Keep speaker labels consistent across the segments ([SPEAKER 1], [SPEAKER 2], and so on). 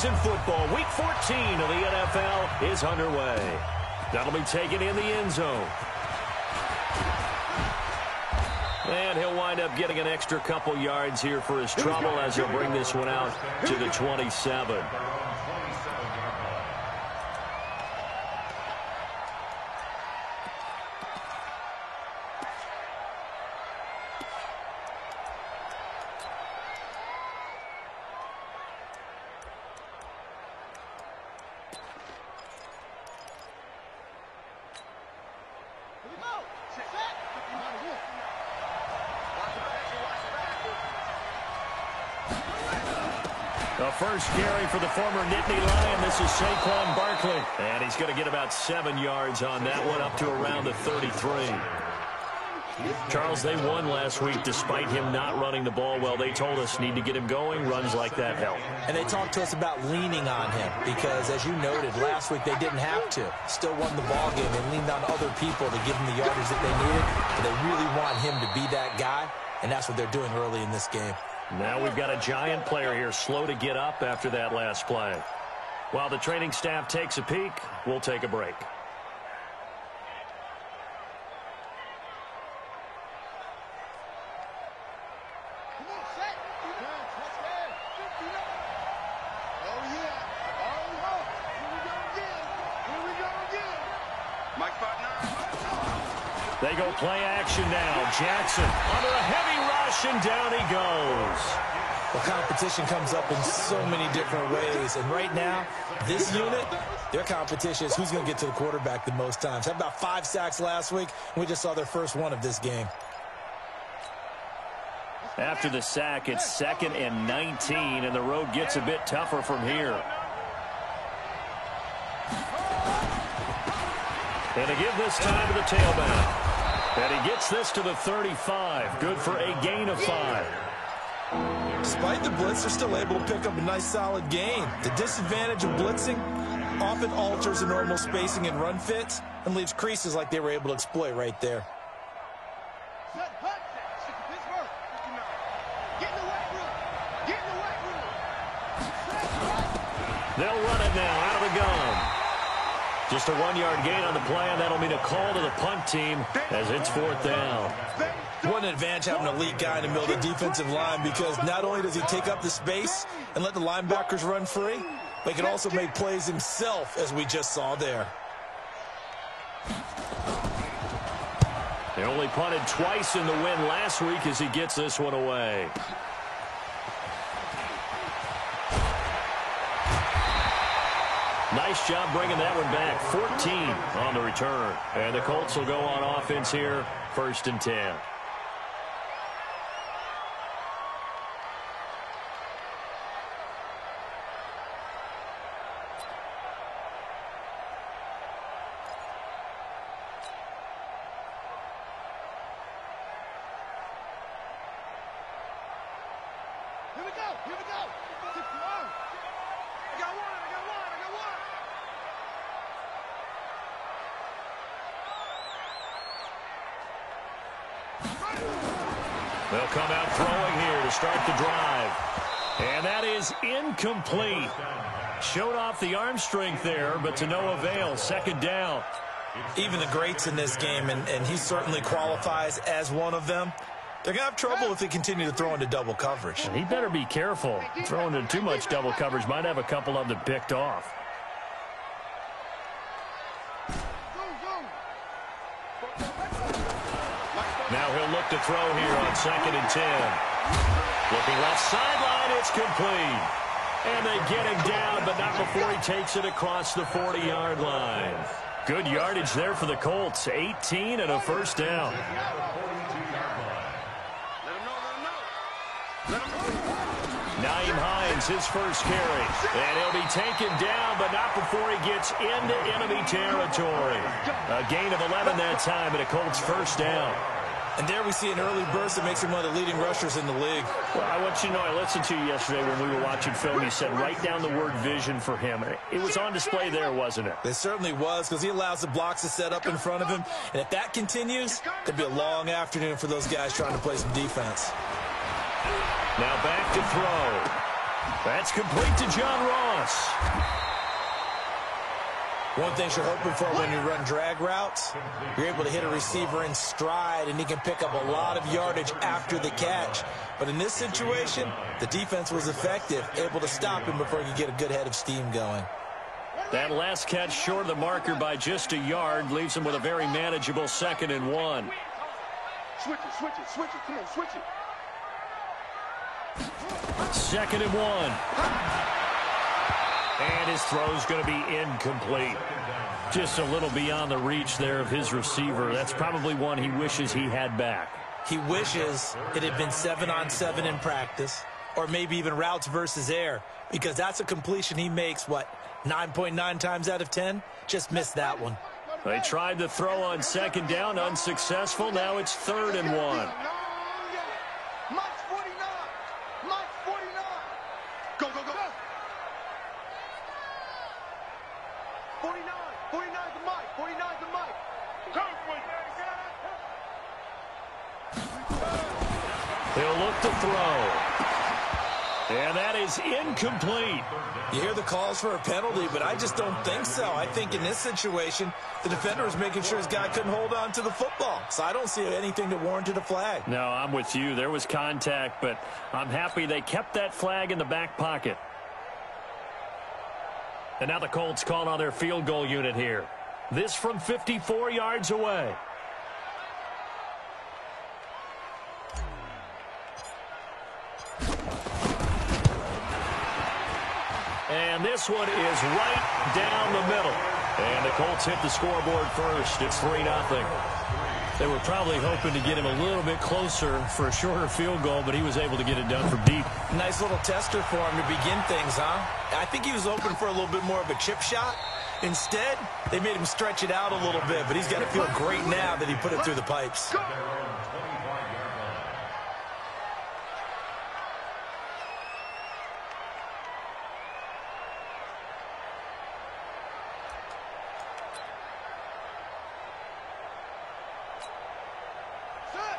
[SPEAKER 1] preseason football. Week 14 of the NFL is underway. That'll be taken in the end zone. And he'll wind up getting an extra couple yards here for his trouble as he'll bring this one out to the 27. The first carry for the former Nittany Lion. This is Saquon Barkley. And he's going to get about 7 yards on that one, up to around the 33. Charles, they won last week despite him not running the ball well. They told us need to get him going. Runs like that help.
[SPEAKER 2] And they talked to us about leaning on him because, as you noted, last week they didn't have to. Still won the ball game. They leaned on other people to give them the yardage that they needed. But they really want him to be that guy, and that's what they're doing early in this game.
[SPEAKER 1] Now we've got a giant player here, slow to get up after that last play. While the training staff takes a peek, we'll take a break. They go play action now. Jackson under a heavy rush, and down he goes.
[SPEAKER 2] Well, competition comes up in so many different ways. And right now, this unit, their competition is who's going to get to the quarterback the most times. Had about 5 sacks last week. We just saw their first one of this game.
[SPEAKER 1] After the sack, it's 2nd and 19, and the road gets a bit tougher from here. And to give this time to the tailback. And he gets this to the 35. Good for a gain of 5.
[SPEAKER 2] Despite the blitz, they're still able to pick up a nice, solid gain. The disadvantage of blitzing often alters the normal spacing and run fits and leaves creases like they were able to exploit right there.
[SPEAKER 1] They'll run it now out of the gun. Just a 1-yard gain on the play, and that'll mean a call to the punt team as it's 4th down.
[SPEAKER 2] What an advantage having an elite guy in the middle of the defensive line, because not only does he take up the space and let the linebackers run free, but he can also make plays himself, as we just saw there.
[SPEAKER 1] They only punted twice in the win last week as he gets this one away. Nice job bringing that one back. 14 on the return. And the Colts will go on offense here, 1st and 10.
[SPEAKER 3] Here we go. Here we go. I got one.
[SPEAKER 1] They'll come out throwing here to start the drive. And that is incomplete. Showed off the arm strength there, but to no avail. 2nd down.
[SPEAKER 2] Even the greats in this game, and he certainly qualifies as one of them, they're going to have trouble if they continue to throw into double coverage.
[SPEAKER 1] He better be careful. Throwing into too much double coverage might have a couple of them picked off. Now he'll look to throw here on 2nd and 10. Looking left sideline, it's complete. And they get him down, but not before he takes it across the 40-yard line. Good yardage there for the Colts. 18 and a 1st down. Naeem Hines, his first carry. And he'll be taken down, but not before he gets into enemy territory. A gain of 11 that time, and a Colts 1st down.
[SPEAKER 2] And there we see an early burst that makes him one of the leading rushers in the league.
[SPEAKER 1] Well, I want you to know, I listened to you yesterday when we were watching film. You said write down the word vision for him. It was on display there, wasn't it?
[SPEAKER 2] It certainly was, because he allows the blocks to set up in front of him. And if that continues, it'll be a long afternoon for those guys trying to play some defense.
[SPEAKER 1] Now back to throw. That's complete to John Ross.
[SPEAKER 2] One thing you're hoping for when you run drag routes, you're able to hit a receiver in stride, and he can pick up a lot of yardage after the catch. But in this situation, the defense was effective, able to stop him before he could get a good head of steam going.
[SPEAKER 1] That last catch short of the marker by just a yard leaves him with a very manageable 2nd and 1.
[SPEAKER 3] Switch it, switch it, switch it. Come on, switch it.
[SPEAKER 1] 2nd and 1. And his throw's going to be incomplete. Just a little beyond the reach there of his receiver. That's probably one he wishes he had back.
[SPEAKER 2] He wishes it had been 7-on-7 in practice, or maybe even routes versus air, because that's a completion he makes, 9.9 times out of 10? Just missed that one.
[SPEAKER 1] They tried the throw on 2nd down, unsuccessful. Now it's 3rd and 1.
[SPEAKER 3] Mike's 49. Mike's 49. Go, go, go. 49. 49 to Mike. 49 to Mike.
[SPEAKER 1] He'll look to throw. And that is incomplete.
[SPEAKER 2] You hear the calls for a penalty, but I just don't think so. I think in this situation, the defender was making sure his guy couldn't hold on to the football. So I don't see anything that warranted a flag.
[SPEAKER 1] No, I'm with you. There was contact, but I'm happy they kept that flag in the back pocket. And now the Colts call on their field goal unit here. This from 54 yards away. And this one is right down the middle. And the Colts hit the scoreboard first. It's 3-0. They were probably hoping to get him a little bit closer for a shorter field goal, but he was able to get it done from deep.
[SPEAKER 2] Nice little tester for him to begin things, huh? I think he was hoping for a little bit more of a chip shot. Instead, they made him stretch it out a little bit, but he's got to feel great now that he put it through the pipes.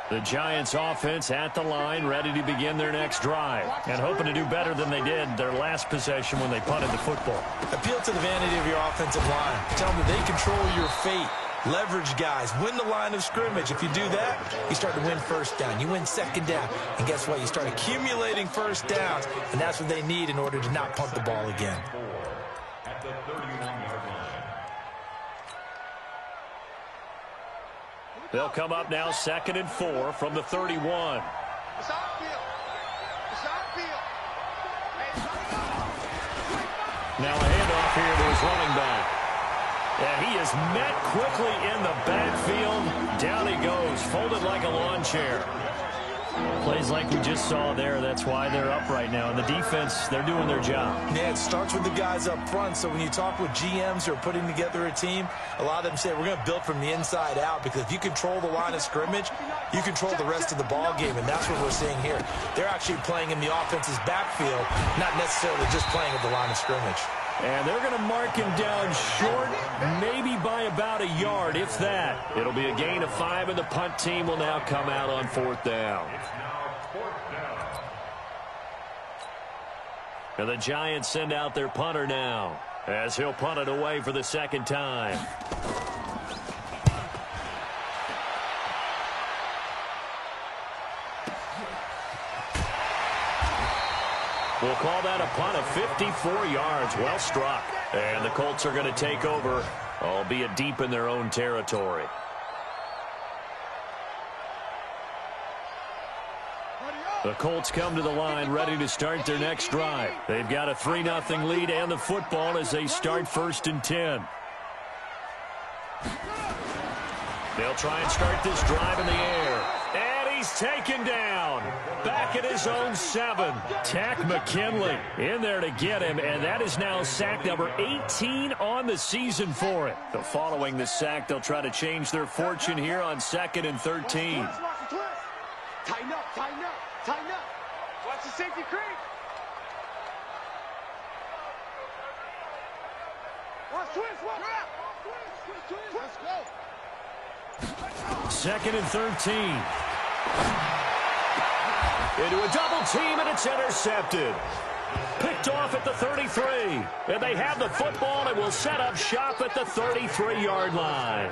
[SPEAKER 1] The Giants offense at the line, ready to begin their next drive, and hoping to do better than they did their last possession when they punted the football.
[SPEAKER 2] Appeal to the vanity of your offensive line. Tell them that they control your fate. Leverage guys. Win the line of scrimmage. If you do that, you start to win 1st down. You win 2nd down. And guess what? You start accumulating 1st downs, and that's what they need in order to not punt the ball again.
[SPEAKER 1] They'll come up now 2nd and 4 from the 31.
[SPEAKER 3] It's outfield. It's outfield.
[SPEAKER 1] Now a handoff here to his running back. And he is met quickly in the backfield. Down he goes, folded like a lawn chair. Plays like we just saw there. That's why they're up right now. And the defense, they're doing their job.
[SPEAKER 2] Yeah, it starts with the guys up front. So when you talk with GMs who are putting together a team, a lot of them say, we're going to build from the inside out. Because if you control the line of scrimmage, you control the rest of the ball game. And that's what we're seeing here. They're actually playing in the offense's backfield, not necessarily just playing at the line of scrimmage.
[SPEAKER 1] And they're going to mark him down short, maybe by about a yard, if that. It'll be a gain of 5, and the punt team will now come out on 4th down. And the Giants send out their punter now, as he'll punt it away for the 2nd time. We'll call that a punt of 54 yards. Well struck. And the Colts are going to take over, albeit deep in their own territory. The Colts come to the line ready to start their next drive. They've got a 3-0 lead and the football as they start 1st and 10. They'll try and start this drive in the air. And he's taken down. Back at his own 7. Takk McKinley in there to get him, and that is now sack number 18 on the season for it. So following the sack, they'll try to change their fortune here on 2nd and 13.
[SPEAKER 3] Tighten up, tighten up, tighten up. Watch the safety creep. Watch twist, watch. Let's go.
[SPEAKER 1] 2nd and 13. Into a double team, and it's intercepted. Picked off at the 33. And they have the football and will set up shop at the 33-yard line.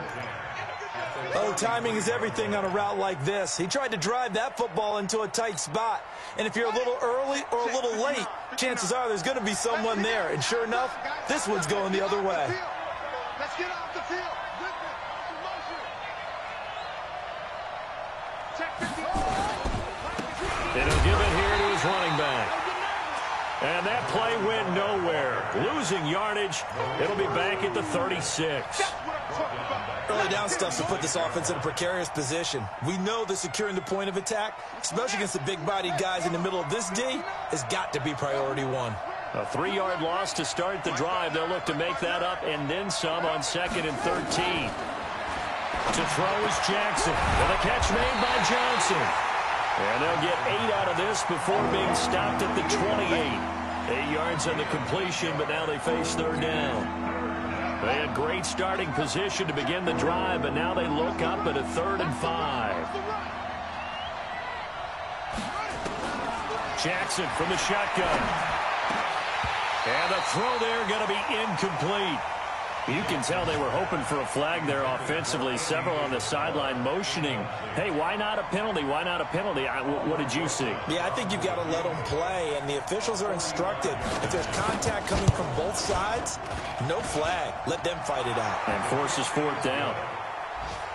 [SPEAKER 2] Oh, timing is everything on a route like this. He tried to drive that football into a tight spot. And if you're a little early or a little late, chances are there's going to be someone there. And sure enough, this one's going the other way.
[SPEAKER 3] Let's get off the field.
[SPEAKER 1] And he'll give it here to his running back. And that play went nowhere. Losing yardage. It'll be back at the 36.
[SPEAKER 2] Early down stuff to put this offense in a precarious position. We know that securing the point of attack, especially against the big-bodied guys in the middle of this D, has got to be priority one.
[SPEAKER 1] A 3-yard loss to start the drive. They'll look to make that up and then some on 2nd and 13. To throw is Jackson. And a catch made by Johnson. And they'll get 8 out of this before being stopped at the 28. 8 yards on the completion, but now they face 3rd down. They had great starting position to begin the drive, but now they look up at a 3rd and 5. Jackson from the shotgun. And the throw there going to be incomplete. You can tell they were hoping for a flag there offensively. Several on the sideline motioning, hey, why not a penalty? Why not a penalty? What did you see?
[SPEAKER 2] Yeah, I think you've got to let them play, and the officials are instructed. If there's contact coming from both sides, no flag. Let them fight it out.
[SPEAKER 1] And forces 4th down.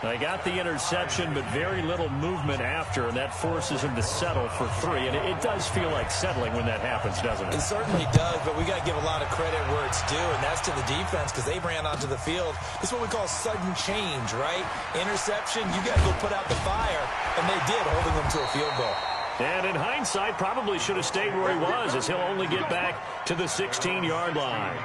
[SPEAKER 1] They got the interception, but very little movement after, and that forces him to settle for 3. And it does feel like settling when that happens, doesn't it?
[SPEAKER 2] It certainly does, but we got to give a lot of credit where it's due, and that's to the defense because they ran onto the field. It's what we call sudden change, right? Interception, you got to go put out the fire, and they did, holding them to a field goal.
[SPEAKER 1] And in hindsight, probably should have stayed where he was, as he'll only get back to the 16-yard line.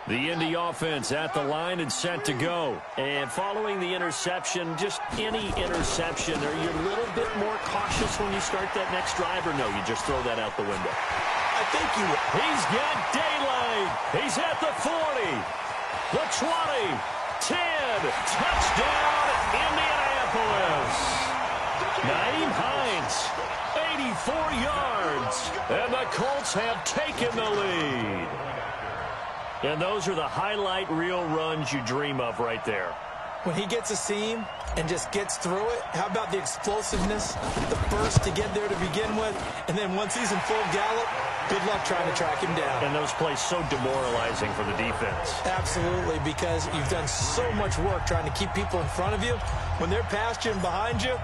[SPEAKER 1] The Indy offense at the line and set to go. And following the interception, just any interception, are you a little bit more cautious when you start that next drive, or no, you just throw that out the window?
[SPEAKER 2] I think you will.
[SPEAKER 1] He's got daylight. He's at the 40, the 20, 10. Touchdown, Indianapolis. Nyheim Hines, 84 yards. And the Colts have taken the lead. And those are the highlight reel runs you dream of right there.
[SPEAKER 2] When he gets a seam and just gets through it, how about the explosiveness, the burst to get there to begin with, and then once he's in full gallop, good luck trying to track him down.
[SPEAKER 1] And those plays so demoralizing for the defense.
[SPEAKER 2] Absolutely, because you've done so much work trying to keep people in front of you. When they're past you and behind you,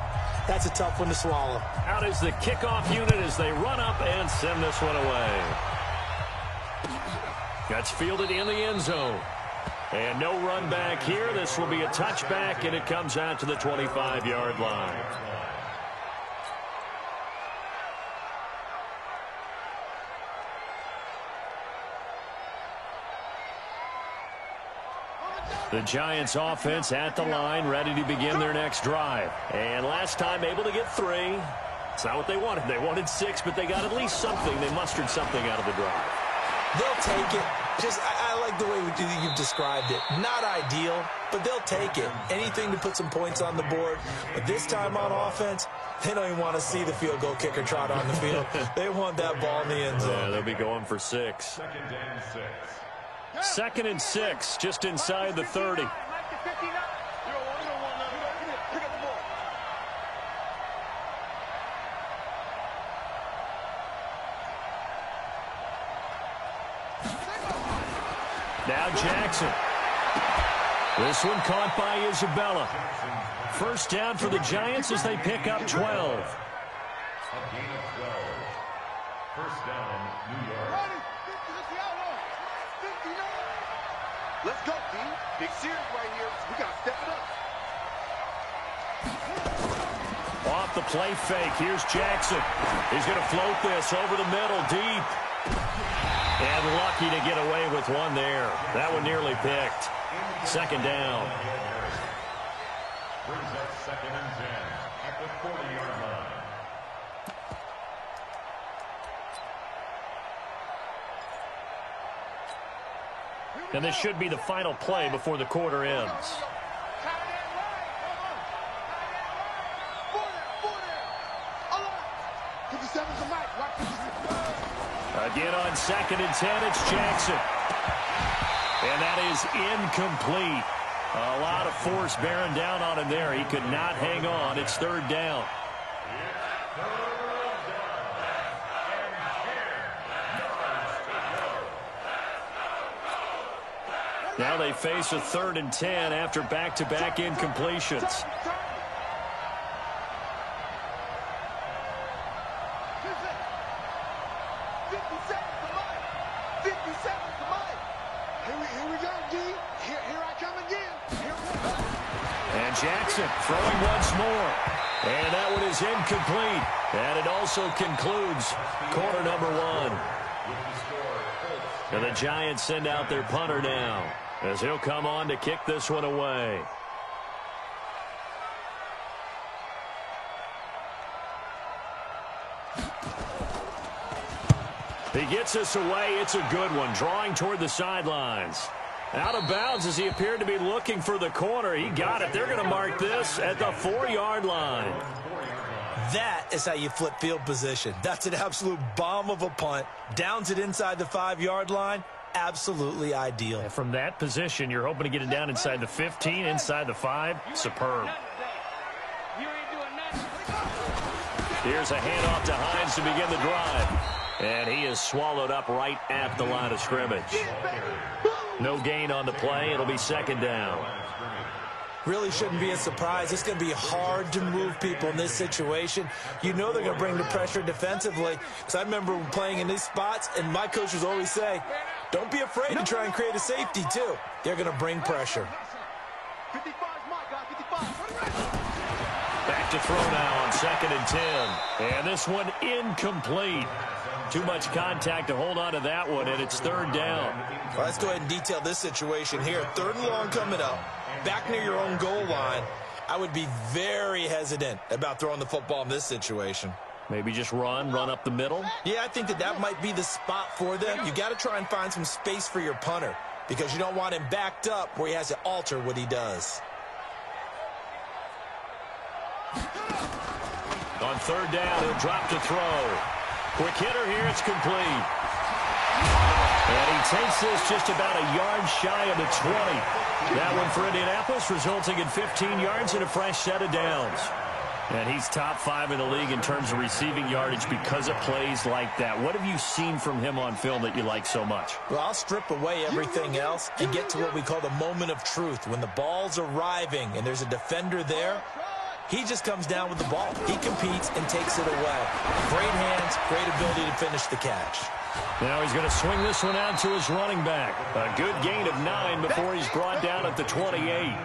[SPEAKER 2] that's a tough one to swallow.
[SPEAKER 1] Out is the kickoff unit as they run up and send this one away. Gets fielded in the end zone. And no run back here. This will be a touchback, and it comes out to the 25-yard line. The Giants offense at the line, ready to begin their next drive. And last time able to get 3. It's not what they wanted. They wanted 6, but they got at least something. They mustered something out of the drive.
[SPEAKER 2] They'll take it. Just, I like the way you've described it. Not ideal, but they'll take it. Anything to put some points on the board. But this time on offense, they don't even want to see the field goal kicker trot on the field. They want that ball in the end zone.
[SPEAKER 1] Yeah, they'll be going for 6. 2nd and 6, just inside the 30. Now Jackson. This one caught by Isabella. First down for the Giants as they pick up 12.
[SPEAKER 4] A gain of 12. First down, New York.
[SPEAKER 3] Let's go, D. Big series right here. We got to step it up.
[SPEAKER 1] Off the play fake. Here's Jackson. He's going to float this over the middle, deep. And lucky to get away with one there. That one nearly picked. 2nd down.
[SPEAKER 4] Brings up 2nd and 10 at the 40-yard line.
[SPEAKER 3] Here
[SPEAKER 1] And this should be the final play before the quarter ends. Again on 2nd and 10, it's Jackson. And that is incomplete. A lot of force bearing down on him there. He could not hang on. It's 3rd down. Now they face a 3rd and 10 after back-to-back incompletions. And Jackson throwing once more. And that one is incomplete. And it also concludes quarter number 1. And the Giants send out their punter now, as he'll come on to kick this one away. He gets this away. It's a good one, drawing toward the sidelines. Out of bounds as he appeared to be looking for the corner. He got it. They're going to mark this at the 4-yard line.
[SPEAKER 2] That is how you flip field position. That's an absolute bomb of a punt. Downs it inside the 5-yard line. Absolutely ideal.
[SPEAKER 1] And from that position, you're hoping to get it down inside the 15, inside the 5. Superb. Here's a handoff to Hines to begin the drive. And he is swallowed up right at the line of scrimmage. No gain on the play. It'll be 2nd down.
[SPEAKER 2] Really shouldn't be a surprise. It's going to be hard to move people in this situation. You know they're going to bring the pressure defensively. Because I remember playing in these spots, and my coaches always say, don't be afraid to try and create a safety, too. They're going to bring pressure.
[SPEAKER 1] Back to throw now on 2nd and 10. And this one incomplete. Too much contact to hold on to that one, and it's 3rd down.
[SPEAKER 2] Well, let's go ahead and detail this situation here. 3rd and long coming up. Back near your own goal line. I would be very hesitant about throwing the football in this situation.
[SPEAKER 1] Maybe just run up the middle?
[SPEAKER 2] Yeah, I think that might be the spot for them. You got to try and find some space for your punter because you don't want him backed up where he has to alter what he does.
[SPEAKER 1] On 3rd down, he'll drop to throw. Quick hitter here, it's complete. And he takes this just about a yard shy of the 20. That one for Indianapolis, resulting in 15 yards and a fresh set of downs. And he's top 5 in the league in terms of receiving yardage because of plays like that. What have you seen from him on film that you like so much?
[SPEAKER 2] Well, I'll strip away everything else and get to what we call the moment of truth. When the ball's arriving and there's a defender there, he just comes down with the ball. He competes and takes it away. Great hands, great ability to finish the catch.
[SPEAKER 1] Now he's going to swing this one out to his running back. A good gain of 9 before he's brought down at the 28.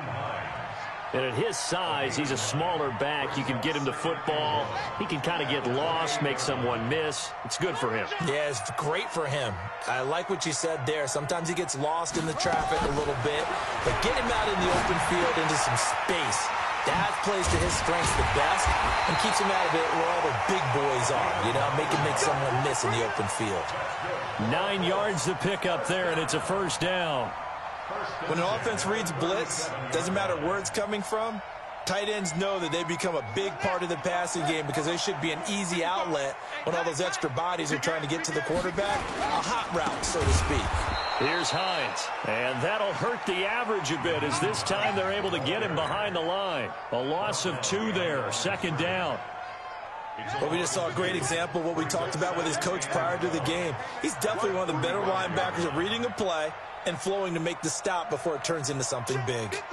[SPEAKER 1] And at his size, he's a smaller back. You can get him the football. He can kind of get lost, make someone miss. It's good for him.
[SPEAKER 2] Yeah, it's great for him. I like what you said there. Sometimes he gets lost in the traffic a little bit. But get him out in the open field into some space. That plays to his strengths the best and keeps him out of it where all the big boys are, you know, make someone miss in the open field.
[SPEAKER 1] 9 yards to pick up there, and it's a 1st down.
[SPEAKER 2] When an offense reads blitz, doesn't matter where it's coming from, tight ends know that they become a big part of the passing game because they should be an easy outlet when all those extra bodies are trying to get to the quarterback. A hot route, so to speak.
[SPEAKER 1] Here's Hines, and that'll hurt the average a bit as this time they're able to get him behind the line. A loss of 2 there, 2nd down.
[SPEAKER 2] Well, we just saw a great example of what we talked about with his coach prior to the game. He's definitely one of the better linebackers at reading a play and flowing to make the stop before it turns into something big.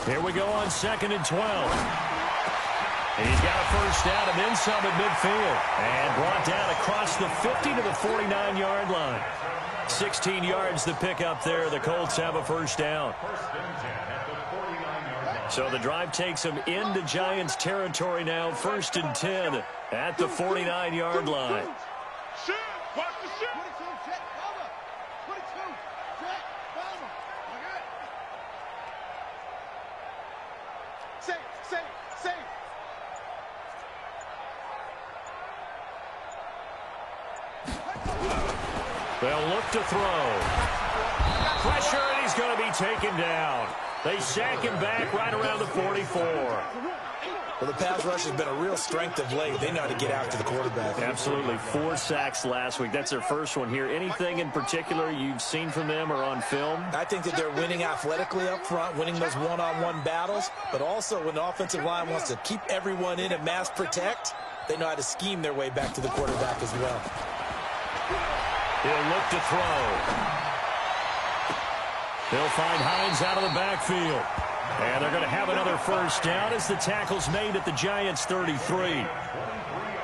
[SPEAKER 1] Here we go on 2nd and 12. And he's got a 1st down and then some at midfield. And brought down across the 50 to the 49-yard line. 16 yards to pick up there. The Colts have a 1st down. So the drive takes them into Giants territory now. 1st and 10 at the 49-yard line. They'll look to throw. Pressure, and he's going to be taken down. They sack him back right around the 44.
[SPEAKER 2] Well, the pass rush has been a real strength of late. They know how to get after the quarterback.
[SPEAKER 1] Absolutely. 4 sacks last week. That's their first one here. Anything in particular you've seen from them or on film?
[SPEAKER 2] I think that they're winning athletically up front, winning those one-on-one battles, but also when the offensive line wants to keep everyone in and mass protect, they know how to scheme their way back to the quarterback as well.
[SPEAKER 1] He'll look to throw. They'll find Hines out of the backfield. And they're going to have another first down as the tackle's made at the Giants' 33.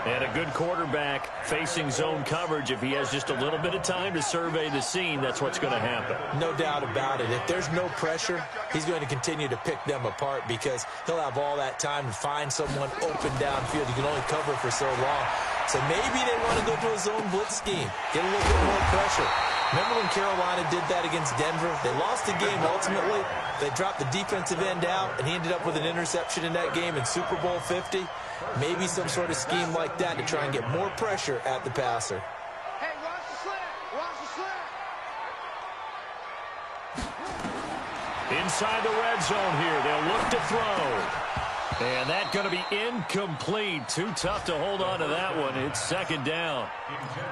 [SPEAKER 1] And a good quarterback facing zone coverage. If he has just a little bit of time to survey the scene, that's what's going to happen.
[SPEAKER 2] No doubt about it. If there's no pressure, he's going to continue to pick them apart because he'll have all that time to find someone open downfield. You can only cover for so long. So maybe they want to go to a zone blitz scheme, get a little bit more pressure. Remember when Carolina did that against Denver? They lost the game ultimately. They dropped the defensive end out, and he ended up with an interception in that game in Super Bowl 50. Maybe some sort of scheme like that to try and get more pressure at the passer.
[SPEAKER 3] Hey, watch the slant. Watch the slant.
[SPEAKER 1] Inside the red zone here. They'll look to throw. And that's going to be incomplete. Too tough to hold on to that one. It's second down.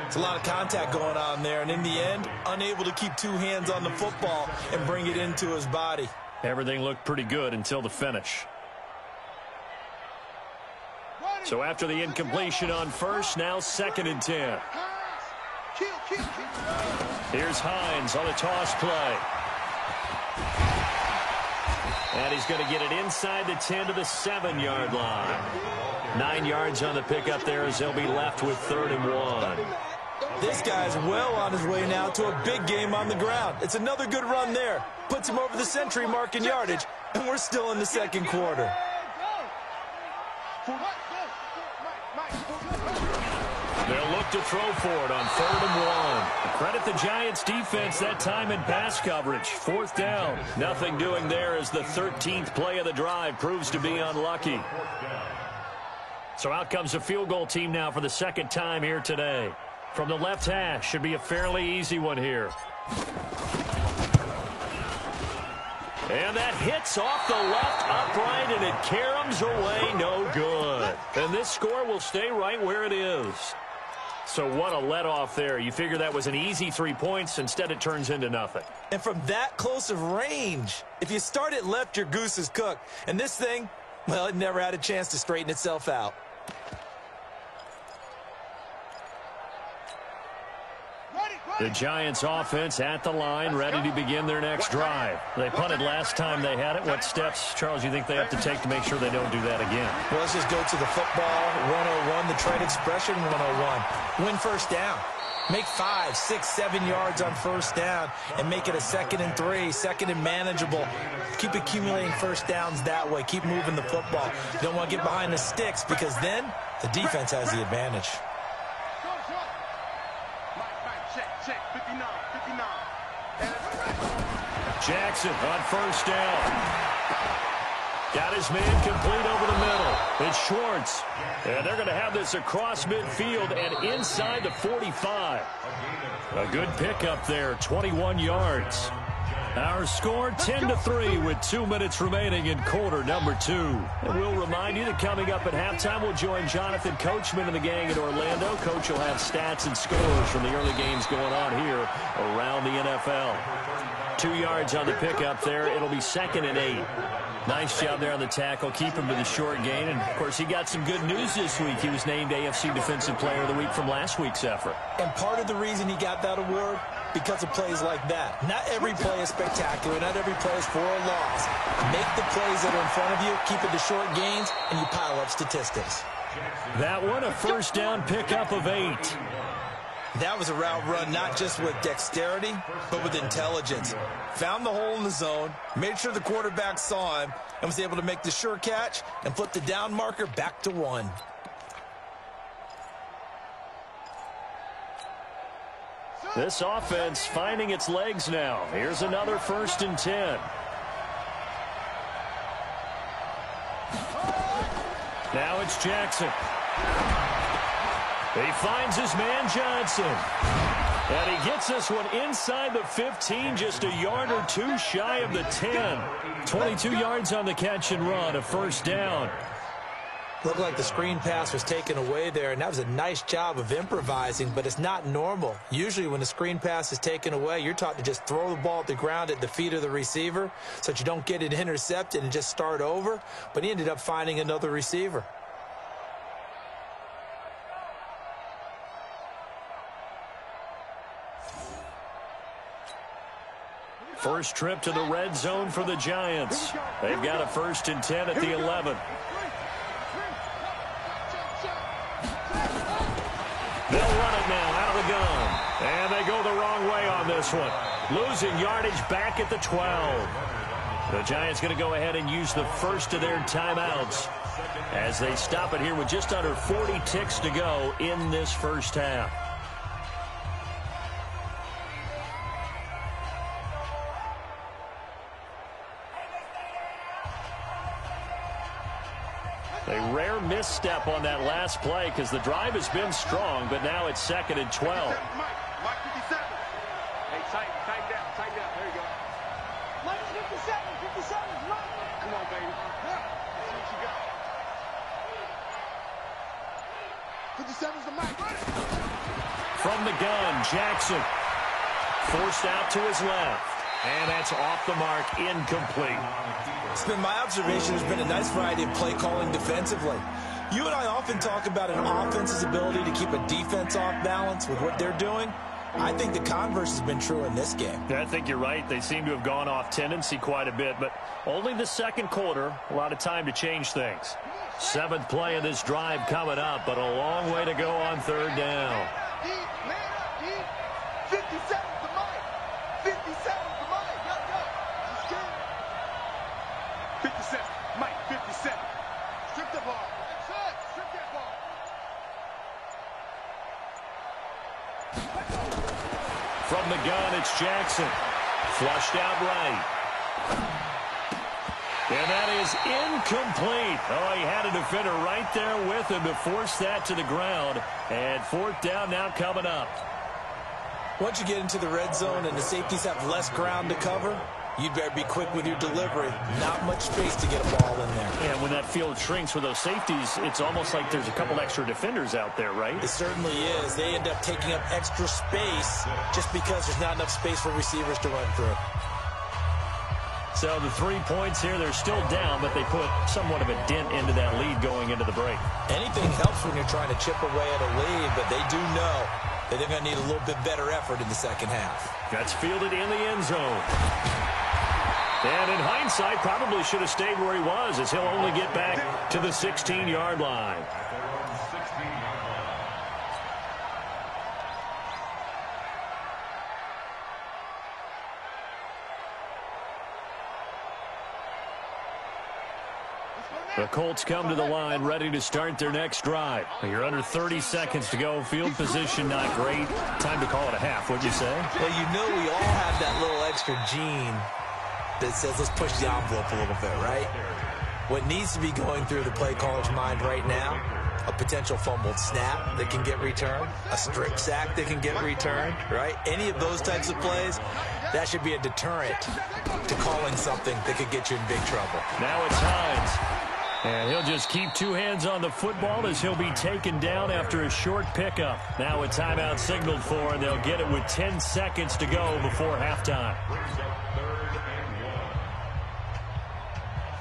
[SPEAKER 2] It's a lot of contact going on there, and in the end, unable to keep 2 hands on the football and bring it into his body.
[SPEAKER 1] Everything looked pretty good until the finish. So after the incompletion on first, now 2nd and 10. Here's Hines on a toss play. And he's going to get it inside the 10 to the 7-yard line. 9 yards on the pickup there as they'll be left with 3rd and 1.
[SPEAKER 2] This guy's well on his way now to a big game on the ground. It's another good run there. Puts him over the century mark in yardage, and we're still in the 2nd quarter.
[SPEAKER 1] They'll look to throw for it on 3rd and 1. Credit the Giants defense that time in pass coverage. 4th down. Nothing doing there as the 13th play of the drive proves to be unlucky. So out comes a field goal team now for the 2nd time here today. From the left hash, should be a fairly easy one here. And that hits off the left upright, and it caroms away, no good. And this score will stay right where it is. So what a let-off there. You figure that was an easy 3 points. Instead, it turns into nothing.
[SPEAKER 2] And from that close of range, if you start it left, your goose is cooked. And this thing, well, it never had a chance to straighten itself out.
[SPEAKER 1] The Giants offense at the line, ready to begin their next drive. They punted last time they had it. What steps, Charles, you think they have to take to make sure they don't do that again?
[SPEAKER 2] Well, let's just go to the football 101, the trade expression 101. Win first down. Make 5, 6, 7 yards on first down and make it a 2nd and 3, 2nd and manageable. Keep accumulating first downs that way. Keep moving the football. You don't want to get behind the sticks because then the defense has the advantage.
[SPEAKER 1] Jackson on first down. Got his man complete over the middle. It's Schwartz. And they're going to have this across midfield and inside the 45. A good pickup there, 21 yards. Our score 10-3 with 2 minutes remaining in quarter number 2. And we'll remind you that coming up at halftime, we'll join Jonathan Coachman and the gang in Orlando. Coach will have stats and scores from the early games going on here around the NFL. 2 yards on the pickup there. It'll be 2nd and 8. Nice job there on the tackle. Keep him to the short gain. And, of course, he got some good news this week. He was named AFC Defensive Player of the Week from last week's effort.
[SPEAKER 2] And part of the reason he got that award, because of plays like that. Not every play is spectacular. Not every play is for a loss. Make the plays that are in front of you, keep it to short gains, and you pile up statistics.
[SPEAKER 1] That one, a first down pickup of 8.
[SPEAKER 2] That was a route run not just with dexterity, but with intelligence. Found the hole in the zone, made sure the quarterback saw him, and was able to make the sure catch and flip the down marker back to 1.
[SPEAKER 1] This offense finding its legs now. Here's another 1st and 10. Now it's Jackson. He finds his man Johnson. And he gets this one inside the 15, just a yard or two shy of the 10. 22 yards on the catch and run, a first down.
[SPEAKER 2] Looked like the screen pass was taken away there, and that was a nice job of improvising, but it's not normal. Usually when the screen pass is taken away, you're taught to just throw the ball at the ground at the feet of the receiver so that you don't get it intercepted and just start over, but he ended up finding another receiver.
[SPEAKER 1] First trip to the red zone for the Giants. They've got a 1st and 10 at the 11. They'll run it now out of the gun. And they go the wrong way on this one. Losing yardage back at the 12. The Giants going to go ahead and use the first of their timeouts as they stop it here with just under 40 ticks to go in this first half. A rare misstep on that last play because the drive has been strong, but now it's 2nd and 12.
[SPEAKER 3] Mike 57. Hey, tighten down. There you go. Mike 57. Mike. Come on, baby. Yeah. See what you got. 57's the Mike.
[SPEAKER 1] From the gun, Jackson. Forced out to his left. And that's off the mark, incomplete.
[SPEAKER 2] It's been my observation there's been a nice variety of play calling defensively. You and I often talk about an offense's ability to keep a defense off balance with what they're doing. I think the converse has been true in this game.
[SPEAKER 1] Yeah, I think you're right. They seem to have gone off tendency quite a bit, but only the second quarter, a lot of time to change things. 7th play of this drive coming up, but a long way to go on 3rd down.
[SPEAKER 3] 57's the Mike. 57's the Mike. Let's go. 57. Mike, 57. Strip the ball. Strip that ball.
[SPEAKER 1] From the gun, it's Jackson. Flushed out right. And that is incomplete. Oh, he had a defender right there with him to force that to the ground. And 4th down now coming up.
[SPEAKER 2] Once you get into the red zone and the safeties have less ground to cover, you'd better be quick with your delivery. Not much space to get a ball in there.
[SPEAKER 1] And when that field shrinks with those safeties, it's almost like there's a couple extra defenders out there, right?
[SPEAKER 2] It certainly is. They end up taking up extra space just because there's not enough space for receivers to run through.
[SPEAKER 1] So the 3 points here, they're still down, but they put somewhat of a dent into that lead going into the break.
[SPEAKER 2] Anything helps when you're trying to chip away at a lead, but they do know that they're going to need a little bit better effort in the second half.
[SPEAKER 1] That's fielded in the end zone. And in hindsight, probably should have stayed where he was, as he'll only get back to the 16-yard line. The Colts come to the line ready to start their next drive. You're under 30 seconds to go. Field position not great. Time to call it a half, wouldn't you say?
[SPEAKER 2] Well, you know we all have that little extra gene that says let's push the envelope a little bit, right? What needs to be going through the play caller's mind right now, a potential fumbled snap that can get returned, a strip sack that can get returned, right? Any of those types of plays, that should be a deterrent to calling something that could get you in big trouble.
[SPEAKER 1] Now it's Hines. And he'll just keep 2 hands on the football as he'll be taken down after a short pickup. Now a timeout signaled for, and they'll get it with 10 seconds to go before halftime.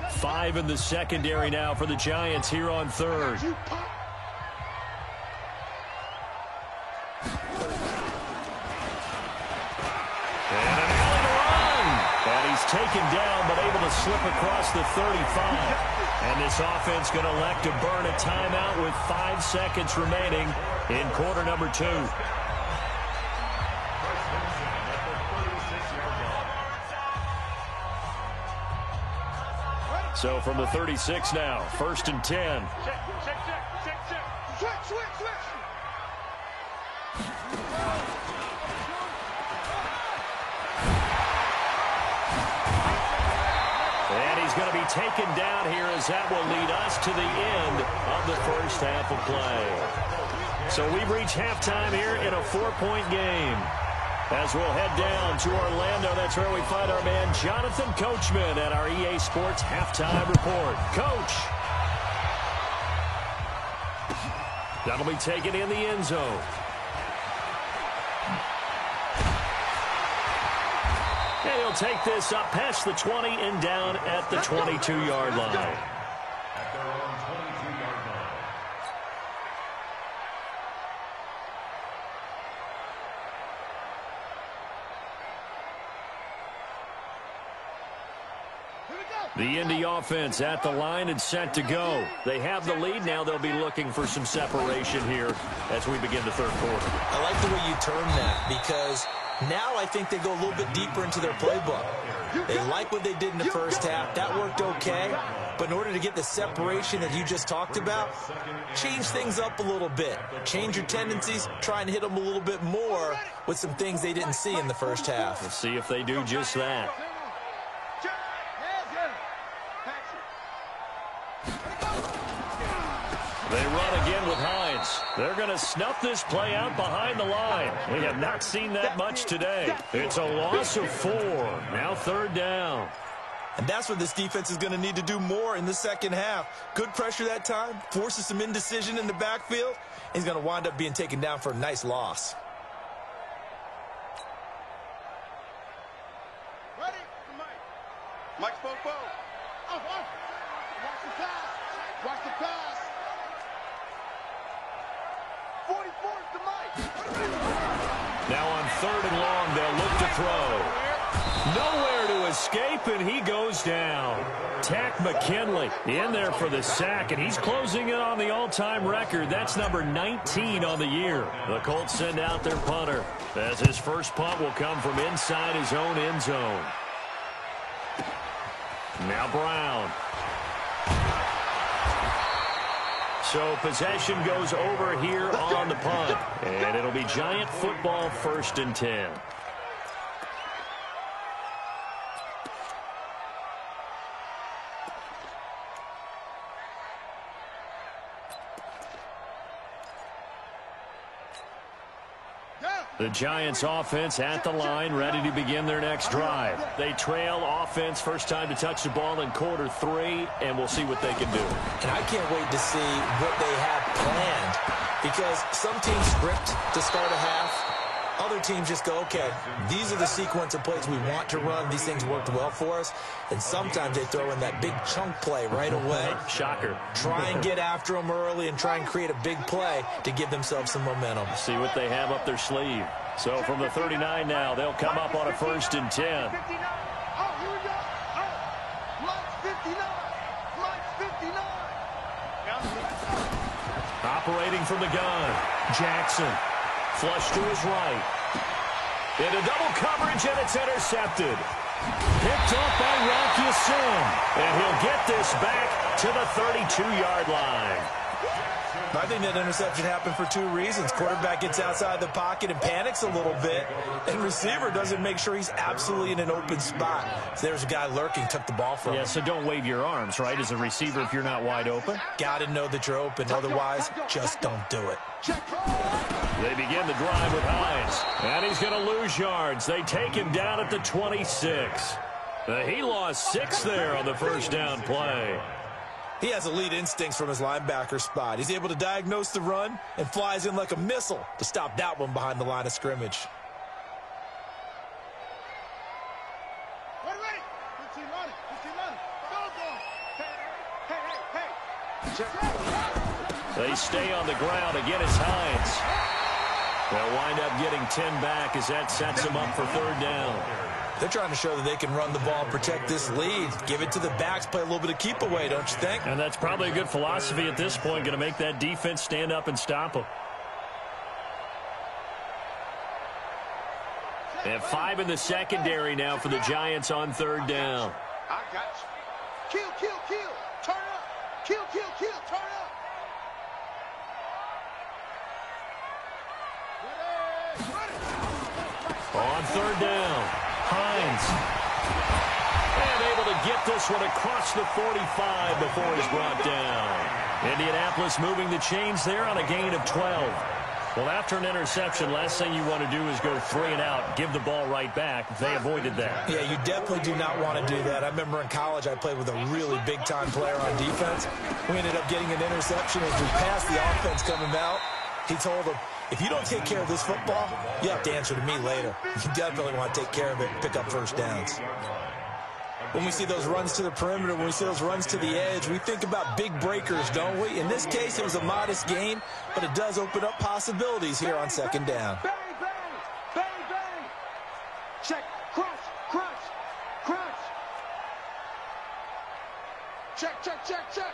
[SPEAKER 1] 5 in the secondary now for the Giants here on 3rd. And an alley run. And he's taken down, but able to slip across the 35. And this offense going to elect to burn a timeout with 5 seconds remaining in quarter number 2. So from the 36 now, 1st and 10.
[SPEAKER 3] Switch.
[SPEAKER 1] And he's going to be taken down here as that will lead us to the end of the first half of play. So we've reached halftime here in a 4-point game. As we'll head down to Orlando, that's where we find our man Jonathan Coachman at our EA Sports Halftime Report. Coach. That'll be taken in the end zone. And he'll take this up past the 20 and down at the 22-yard line.
[SPEAKER 4] At their own 22-yard line.
[SPEAKER 1] The Indy offense at the line and set to go. They have the lead. Now they'll be looking for some separation here as we begin the third quarter.
[SPEAKER 2] I like the way you term that because now I think they go a little bit deeper into their playbook. They like what they did in the first half. That worked okay. But in order to get the separation that you just talked about, change things up a little bit. Change your tendencies. Try and hit them a little bit more with some things they didn't see in the first half.
[SPEAKER 1] Let's see if they do just that. They run again with Hines. They're going to snuff this play out behind the line. We have not seen that much today. It's a loss of 4. Now third down.
[SPEAKER 2] And that's what this defense is going to need to do more in the second half. Good pressure that time, forces some indecision in the backfield. He's going to wind up being taken down for a nice loss.
[SPEAKER 3] Ready? Mike. Mike's Fofo. Watch the pass. Watch the pass. 44's to Mike.
[SPEAKER 1] Now on third and long, they'll look to throw. Nowhere to escape, and he goes down. Takk McKinley in there for the sack, and he's closing in on the all-time record. That's number 19 on the year. The Colts send out their punter, as his first punt will come from inside his own end zone. Now Brown. So possession goes over here on the punt, and it'll be Giant football, 1st and 10. The Giants offense at the line, ready to begin their next drive. They trail offense, first time to touch the ball in quarter 3, and we'll see what they can do.
[SPEAKER 2] And I can't wait to see what they have planned because some teams script to start a half. Other teams just go, okay, these are the sequence of plays we want to run. These things worked well for us. And sometimes they throw in that big chunk play right away.
[SPEAKER 1] Shocker.
[SPEAKER 2] Try and get after them early and try and create a big play to give themselves some momentum.
[SPEAKER 1] See what they have up their sleeve. So from the 39 now, they'll come up on a 1st and 10.
[SPEAKER 3] Oh, here we go. Oh, Mike's 59. Mike's 59.
[SPEAKER 1] Operating from the gun, Jackson. Flush to his right. Into double coverage, and it's intercepted. Picked off by Rock Ya-Sin. And he'll get this back to the 32-yard line.
[SPEAKER 2] I think that interception happened for 2 reasons. Quarterback gets outside the pocket and panics a little bit, and receiver doesn't make sure he's absolutely in an open spot. So there's a guy lurking, took the ball from him.
[SPEAKER 1] Yeah, so don't wave your arms, right, as a receiver if you're not wide open.
[SPEAKER 2] Got to know that you're open. Otherwise, just don't do it.
[SPEAKER 1] They begin the drive with Hines, and he's going to lose yards. They take him down at the 26. He lost 6 there on the first down play.
[SPEAKER 2] He has elite instincts from his linebacker spot. He's able to diagnose the run and flies in like a missile to stop that one behind the line of scrimmage.
[SPEAKER 3] Ready? 15 running. 15 running. Hey.
[SPEAKER 1] They stay on the ground. Again, it's Hines. They'll wind up getting 10 back as that sets them up for third down.
[SPEAKER 2] They're trying to show that they can run the ball and protect this lead. Give it to the backs, play a little bit of keep away, don't you think?
[SPEAKER 1] And that's probably a good philosophy at this point, going to make that defense stand up and stop them. They have 5 in the secondary now for the Giants on third down.
[SPEAKER 3] I got you. Kill. Turn up. Kill. Turn up. Ready.
[SPEAKER 1] On third down, Hines. And able to get this one across the 45 before he's brought down. Indianapolis moving the chains there on a gain of 12. Well, after an interception, last thing you want to do is go 3 and out, give the ball right back. They avoided that.
[SPEAKER 2] Yeah, you definitely do not want to do that. I remember in college I played with a really big-time player on defense. We ended up getting an interception as we passed the offense coming out. He told him, if you don't take care of this football, you have to answer to me later. You definitely want to take care of it and pick up first downs. When we see those runs to the perimeter, when we see those runs to the edge, we think about big breakers, don't we? In this case, it was a modest gain, but it does open up possibilities here on second down.
[SPEAKER 3] Bang, bang, bang, bang. Check, crunch, crunch, crunch. Check, check, check, check.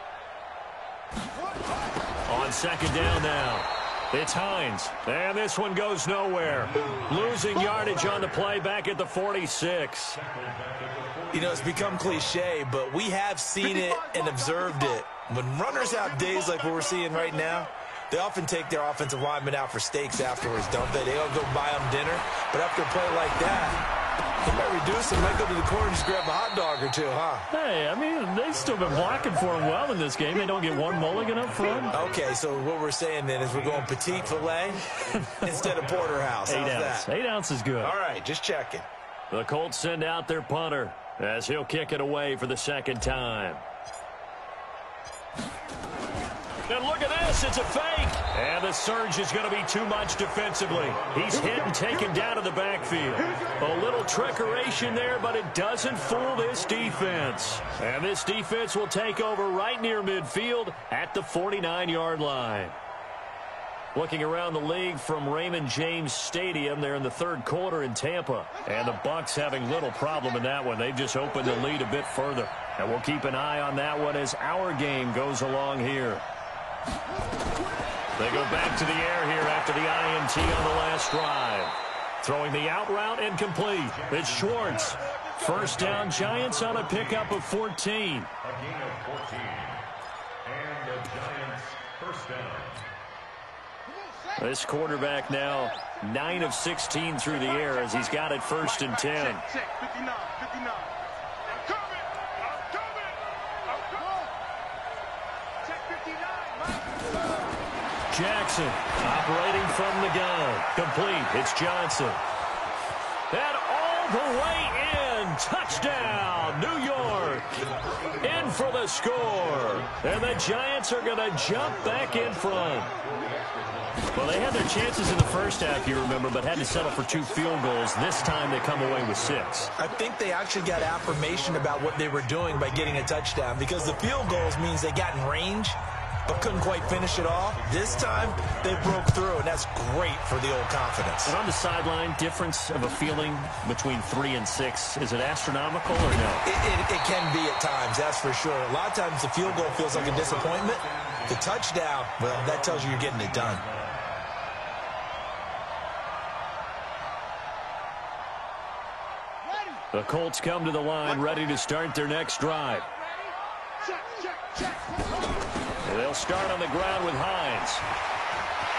[SPEAKER 1] On second down now, it's Hines. And this one goes nowhere. Losing yardage on the play back at the 46.
[SPEAKER 2] You know, it's become cliche, but we have seen it and observed it. When runners have days like what we're seeing right now, they often take their offensive linemen out for steaks afterwards, don't they? They don't go buy them dinner. But after a play like that, they might reduce and might go to the corner and just grab a hot dog or two, huh?
[SPEAKER 5] Hey, I mean, they've still been blocking for him well in this game. They don't get one mulligan up front.
[SPEAKER 2] Okay, so what we're saying then is we're going petite filet instead of porterhouse.
[SPEAKER 5] 8
[SPEAKER 2] How's
[SPEAKER 5] ounce.
[SPEAKER 2] that?
[SPEAKER 5] 8 ounce is good.
[SPEAKER 2] All right, just checking.
[SPEAKER 1] The Colts send out their punter as he'll kick it away for the second time. And look at this, it's a fake. And the surge is going to be too much defensively. He's hit and taken down to the backfield. A little trickeration there, but it doesn't fool this defense. And this defense will take over right near midfield at the 49-yard line. Looking around the league from Raymond James Stadium, they're in the third quarter in Tampa. And the Bucs having little problem in that one. They've just opened the lead a bit further. And we'll keep an eye on that one as our game goes along here. They go back to the air here after the INT on the last drive. Throwing the out route and complete. It's Schwartz. First down, Giants on a pickup of 14.
[SPEAKER 4] A gain of 14. And the Giants first down.
[SPEAKER 1] This quarterback now 9 of 16 through the air as he's got it first and 10.
[SPEAKER 3] Check, 59, 59. I'm coming, I'm coming, I'm coming. Check 59, Mike.
[SPEAKER 1] Jackson operating from the gun. Complete. It's Johnson. And all the way in. Touchdown, New York. In for the score. And the Giants are going to jump back in front. Well, they had their chances in the first half, you remember, but had to settle for 2 field goals. This time they come away with 6.
[SPEAKER 2] I think they actually got affirmation about what they were doing by getting a touchdown because the field goals means they got in range but couldn't quite finish it all. This time, they broke through, and that's great for the old confidence.
[SPEAKER 1] And on the sideline, difference of a feeling between 3 and 6, is it astronomical or no?
[SPEAKER 2] It can be at times, that's for sure. A lot of times the field goal feels like a disappointment. The touchdown, well, that tells you you're getting it done.
[SPEAKER 1] The Colts come to the line ready to start their next drive.
[SPEAKER 3] Check, check, check.
[SPEAKER 1] They'll start on the ground with Hines.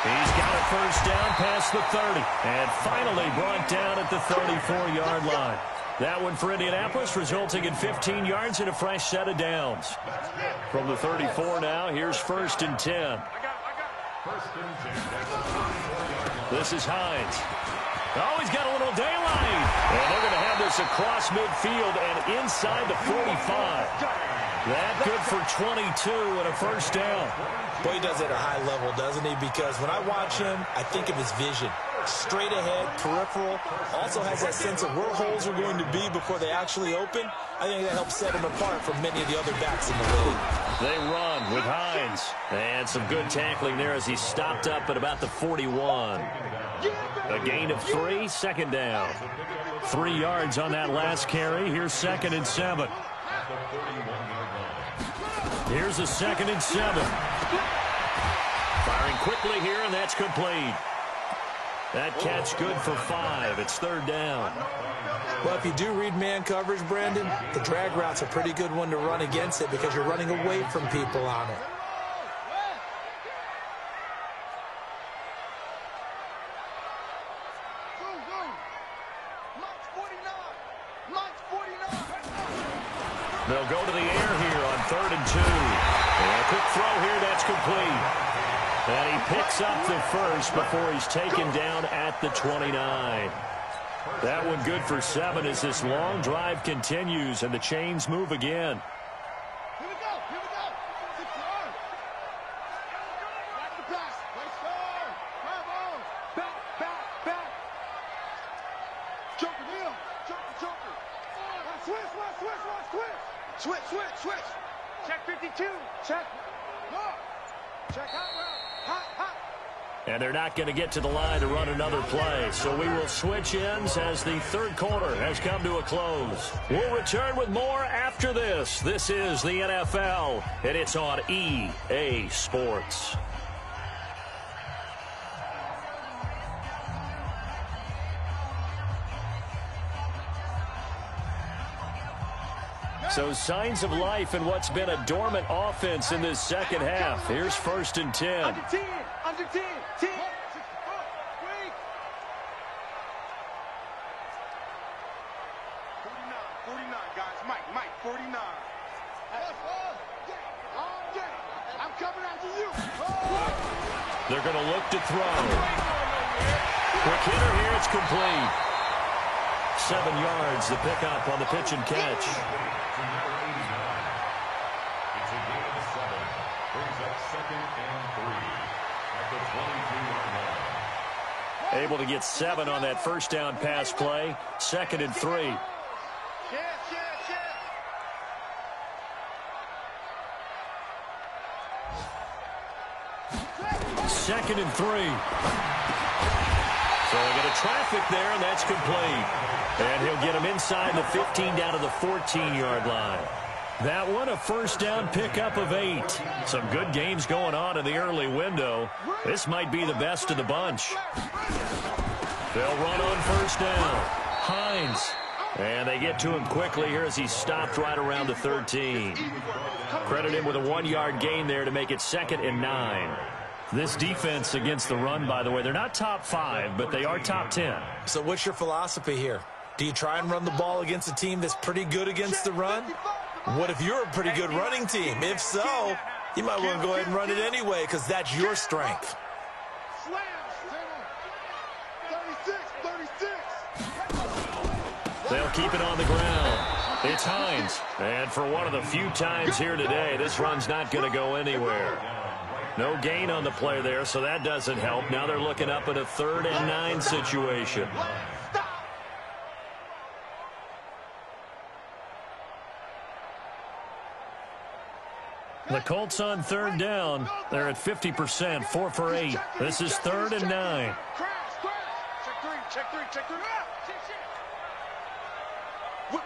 [SPEAKER 1] He's got it first down past the 30. And finally brought down at the 34-yard line. That one for Indianapolis, resulting in 15 yards and a fresh set of downs. From the 34 now, here's first and 10.
[SPEAKER 4] First and 10.
[SPEAKER 1] This is Hines. Oh, he's got a little daylight. And they're going to have this across midfield and inside the 45. That good for 22 and a first down.
[SPEAKER 2] Boy, he does it at a high level, doesn't he? Because when I watch him, I think of his vision. Straight ahead, peripheral. Also has that sense of where holes are going to be before they actually open. I think that helps set him apart from many of the other backs in the league.
[SPEAKER 1] They run with Hines. And some good tackling there as he stopped up at about the 41. A gain of 3, second down. 3 yards on that last carry. Here's second and 7. Here's a second and 7. Firing quickly here, and that's complete. That catch good for 5. It's third down.
[SPEAKER 2] Well, if you do read man coverage, Brandon, the drag route's a pretty good one to run against it because you're running away from people on it.
[SPEAKER 1] air here on 3rd and 2. And a quick throw here, that's complete. And he picks up the first before he's taken down at the 29. That one good for 7 as this long drive continues and the chains move again.
[SPEAKER 3] Here we go. Here we go. 6 yards. Back the pass. Nice throw. Bravo. Back. Joker, Neil. Joker. Switch. Check 52. Check. Look. Check hot.
[SPEAKER 1] And they're not going to get to the line to run another play. So we will switch ends as the third quarter has come to a close. We'll return with more after this. This is the NFL, and it's on EA Sports. So signs of life in what's been a dormant offense in this second half. Here's 1st and 10.
[SPEAKER 3] Under 10. 10. 49, guys. Mike, 49. I'm coming after you.
[SPEAKER 1] They're going to look to throw. Quick hitter here, it's complete. 7 yards, the pickup on the pitch and catch.
[SPEAKER 4] It's a gain of 7. Brings up 2nd and 3 at the 22-yard line.
[SPEAKER 1] Able to get 7 on that first down pass play. 2nd and 3. Second and 3. So they get a traffic there, and that's complete. And he'll get him inside the 15 down to the 14-yard line. That one, a first down pickup of 8. Some good games going on in the early window. This might be the best of the bunch. They'll run on first down. Hines. And they get to him quickly here as he stopped right around the 13. Credit him with a 1-yard gain there to make it 2nd and 9. This defense against the run, by the way, they're not top 5, but they are top 10.
[SPEAKER 2] So what's your philosophy here? Do you try and run the ball against a team that's pretty good against the run? What if you're a pretty good running team? If so, you might want to go ahead and run it anyway because that's your strength.
[SPEAKER 1] They'll keep it on the ground. It's Hines. And for one of the few times here today, this run's not going to go anywhere. No gain on the play there, so that doesn't help. Now they're looking up at a 3rd and 9 situation. The Colts on 3rd down. They're at 50%, 4 for 8. This is 3rd and 9.
[SPEAKER 3] Check three. Whip.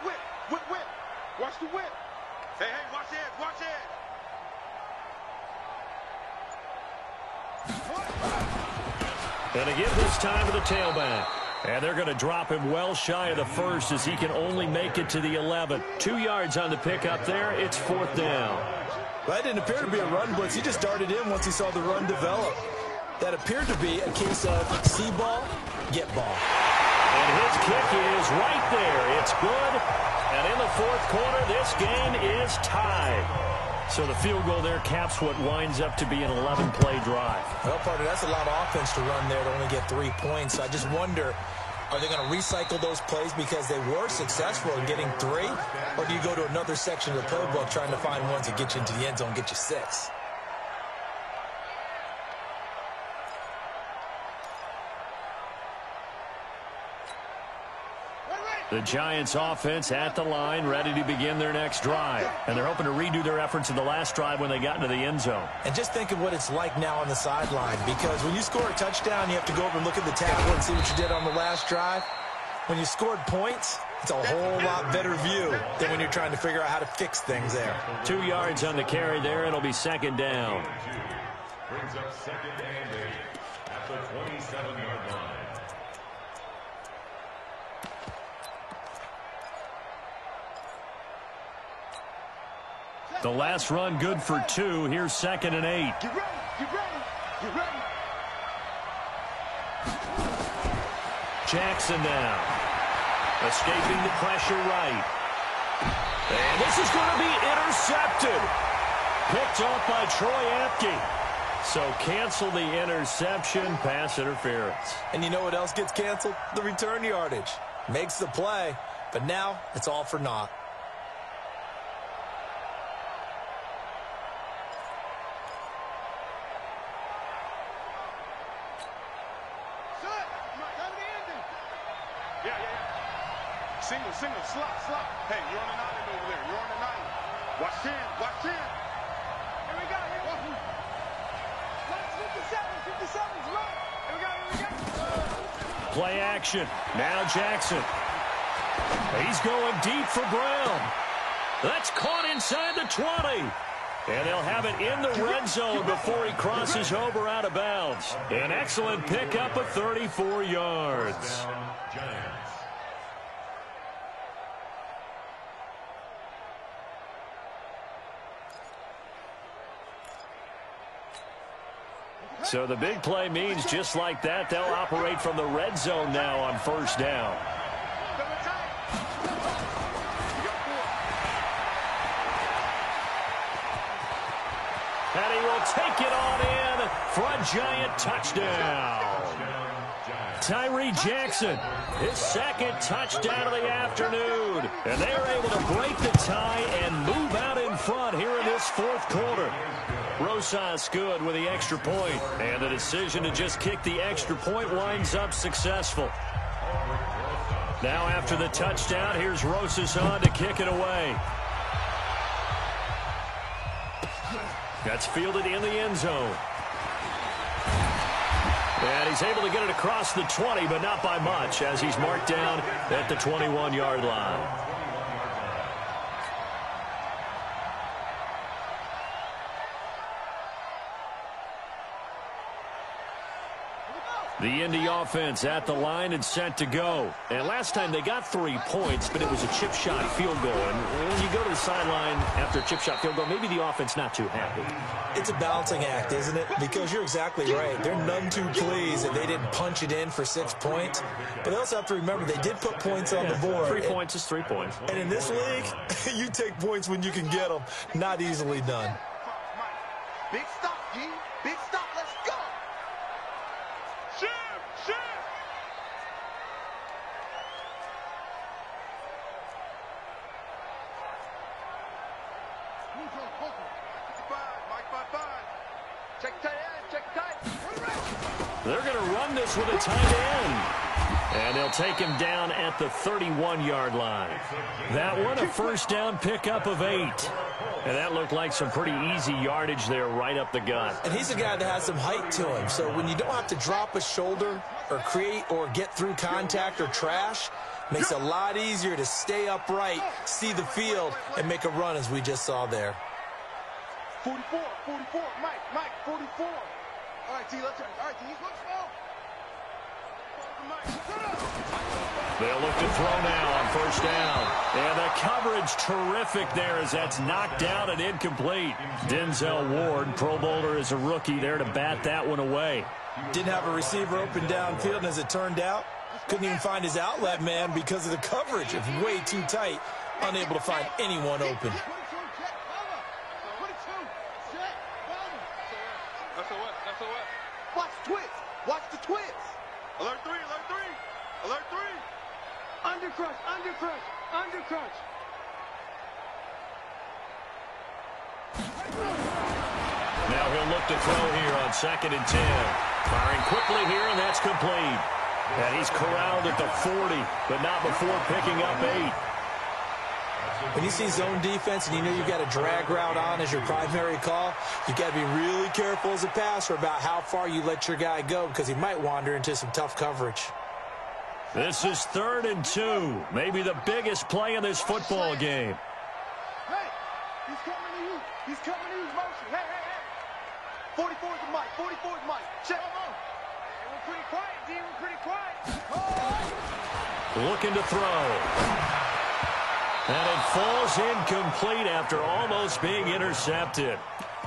[SPEAKER 3] Watch the whip. Hey, watch it.
[SPEAKER 1] And they give this time to the tailback. And they're going to drop him well shy of the first as he can only make it to the 11. 2 yards on the pickup there. It's 4th down.
[SPEAKER 2] That didn't appear to be a run blitz. He just darted in once he saw the run develop. That appeared to be a case of see ball, get ball.
[SPEAKER 1] And his kick is right there. It's good. And in the 4th quarter, this game is tied. So the field goal there caps what winds up to be an 11-play drive.
[SPEAKER 2] Well, partner, that's a lot of offense to run there to only get 3 points. I just wonder, are they going to recycle those plays because they were successful in getting 3? Or do you go to another section of the playbook trying to find ones that get you into the end zone, get you 6?
[SPEAKER 1] The Giants offense at the line, ready to begin their next drive. And they're hoping to redo their efforts in the last drive when they got into the end zone.
[SPEAKER 2] And just think of what it's like now on the sideline, because when you score a touchdown, you have to go over and look at the tablet and see what you did on the last drive. When you scored points, it's a whole lot better view than when you're trying to figure out how to fix things there.
[SPEAKER 1] 2 yards on the carry there. It'll be 2nd down.
[SPEAKER 4] Brings up 2nd and 8 at the 27-yard line.
[SPEAKER 1] The last run good for 2. Here's 2nd and 8.
[SPEAKER 3] Get ready.
[SPEAKER 1] Jackson now. Escaping the pressure right. And this is going to be intercepted. Picked off by Troy Apke. So cancel the interception, pass interference.
[SPEAKER 2] And you know what else gets canceled? The return yardage. Makes the play, but now it's all for naught.
[SPEAKER 3] Single, slot. Hey, you're on an island over there. You're on an island. Watch 10. Here we go. Watch 57's right. Here we go.
[SPEAKER 1] Play action. Now Jackson. He's going deep for Brown. That's caught inside the 20. And they'll have it in the red zone before he crosses over out of bounds. An excellent pickup of 34 yards. So the big play means just like that, they'll operate from the red zone now on first down. And he will take it on in for a giant touchdown. Tyree Jackson, his second touchdown of the afternoon. And they are able to break the tie and move out in front here in this fourth quarter. Rosas good with the extra point, and the decision to just kick the extra point winds up successful. Now after the touchdown, here's Rosas on to kick it away. That's fielded in the end zone. And he's able to get it across the 20, but not by much, as he's marked down at the 21-yard line. The Indy offense at the line and set to go. And last time they got 3 points, but it was a chip shot field goal. And when you go to the sideline after a chip shot field goal, maybe the offense not too happy.
[SPEAKER 2] It's a balancing act, isn't it? Because you're exactly right. They're none too pleased that they didn't punch it in for 6 points. But they also have to remember they did put points on the board.
[SPEAKER 1] 3 points is 3 points.
[SPEAKER 2] And in this league, you take points when you can get them. Not easily done.
[SPEAKER 3] Big stop, G. Big stop. Let's go. Shit. Check tight.
[SPEAKER 1] They're going to run this with a tight end. And they'll take him down at the 31-yard line. That one, a first down pickup of 8. And that looked like some pretty easy yardage there right up the gut.
[SPEAKER 2] And he's a guy that has some height to him. So when you don't have to drop a shoulder or create or get through contact or trash, makes it a lot easier to stay upright, see the field, and make a run as we just saw there.
[SPEAKER 3] 44. Mike, 44. All right, T, let's try. All right, T, look, smell.
[SPEAKER 1] They'll look to throw now on first down. And the coverage terrific there as that's knocked down and incomplete. Denzel Ward, Pro Bowler as a rookie, there to bat that one away.
[SPEAKER 2] Didn't have a receiver open downfield, and as it turned out, couldn't even find his outlet man because of the coverage. It's way too tight, unable to find anyone open.
[SPEAKER 3] Watch the twist. Alert 3. Undercrush.
[SPEAKER 1] Now he'll look to throw here on 2nd and 10. Firing quickly here, and that's complete. And he's corralled at the 40, but not before picking up 8.
[SPEAKER 2] When you see zone defense and you know you've got a drag route on as your primary call, you've got to be really careful as a passer about how far you let your guy go because he might wander into some tough coverage.
[SPEAKER 1] This is 3rd and 2, maybe the biggest play in this football game.
[SPEAKER 3] Hey, he's coming to you. He's coming to use motion. Hey. 44 is Mike. Check. Hey, we're pretty quiet, D. We're pretty quiet.
[SPEAKER 1] Looking to throw. And it falls incomplete after almost being intercepted.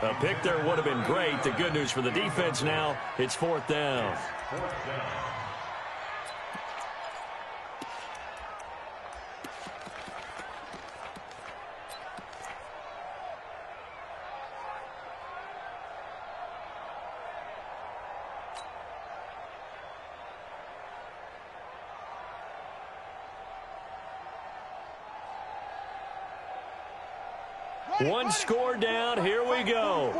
[SPEAKER 1] A pick there would have been great. The good news for the defense now, it's 4th down. One score down. Here we go.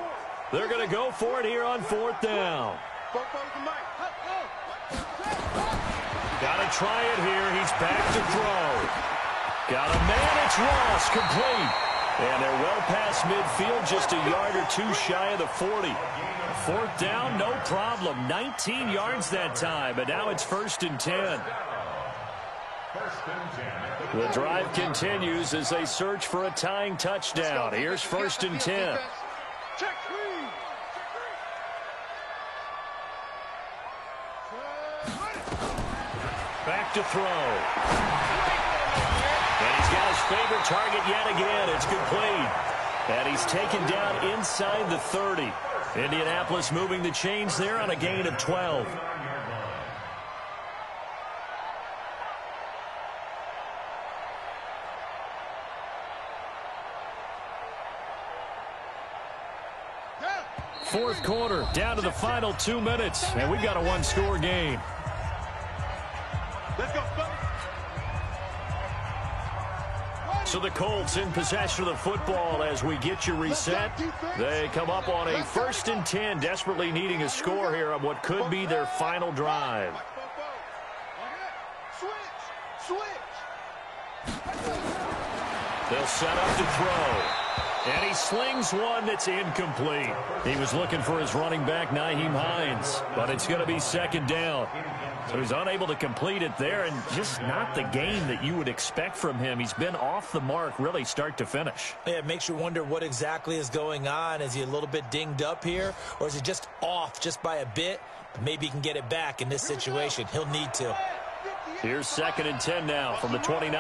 [SPEAKER 1] They're going to go for it here on 4th down. Got to try it here. He's back to throw. Got a man. It's Ross, complete. And they're well past midfield, just a yard or two shy of the 40. 4th down, no problem. 19 yards that time, but now it's 1st and 10. The drive continues as they search for a tying touchdown. Here's 1st and 10. Back to throw. And he's got his favorite target yet again. It's complete. And he's taken down inside the 30. Indianapolis moving the chains there on a gain of 12. Fourth quarter, down to the final 2 minutes, and we've got a one-score game.
[SPEAKER 3] Let's go,
[SPEAKER 1] So the Colts in possession of the football as we get you reset. They come up on a 1st and 10, desperately needing a score here on what could be their final drive. They'll set up to throw. And he slings one that's incomplete. He was looking for his running back, Nyheim Hines, but it's going to be 2nd down. So he's unable to complete it there, and just not the game that you would expect from him. He's been off the mark, really, start to finish.
[SPEAKER 2] Yeah, it makes you wonder what exactly is going on. Is he a little bit dinged up here, or is he just off just by a bit? Maybe he can get it back in this situation. He'll need to.
[SPEAKER 1] Here's 2nd and 10 now from the 29.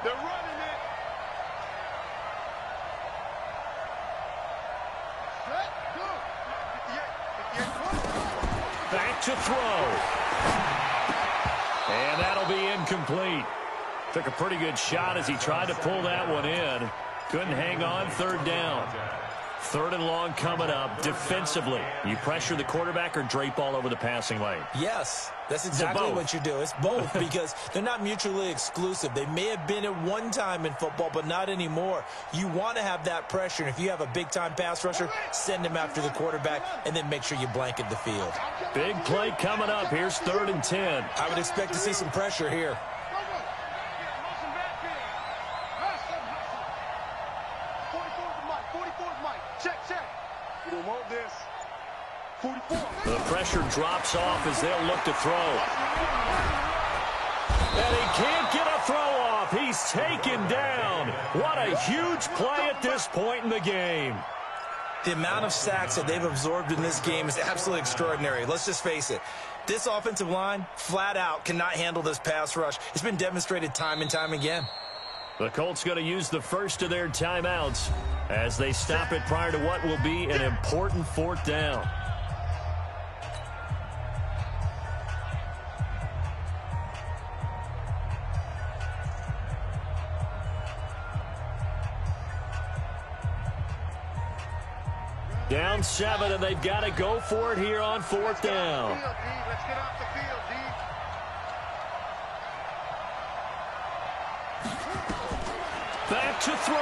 [SPEAKER 3] They're running it.
[SPEAKER 1] Back to throw. And that'll be incomplete. Took a pretty good shot as he tried to pull that one in. Couldn't hang on. 3rd down. 3rd and long coming up. Defensively, you pressure the quarterback or drape all over the passing lane?
[SPEAKER 2] Yes, that's exactly what you do. It's both because they're not mutually exclusive. They may have been at one time in football, but not anymore. You want to have that pressure, and if you have a big-time pass rusher, send him after the quarterback, and then make sure you blanket the field.
[SPEAKER 1] Big play coming up. Here's 3rd and 10.
[SPEAKER 2] I would expect to see some pressure here.
[SPEAKER 1] The pressure drops off as they'll look to throw. And he can't get a throw off. He's taken down. What a huge play at this point in the game.
[SPEAKER 2] The amount of sacks that they've absorbed in this game is absolutely extraordinary. Let's just face it. This offensive line, flat out, cannot handle this pass rush. It's been demonstrated time and time again.
[SPEAKER 1] The Colts going to use the first of their timeouts as they stop it prior to what will be an important 4th down. Down 7, and they've got to go for it here on 4th down.
[SPEAKER 3] Let's get off the field, D.
[SPEAKER 1] Back to throw.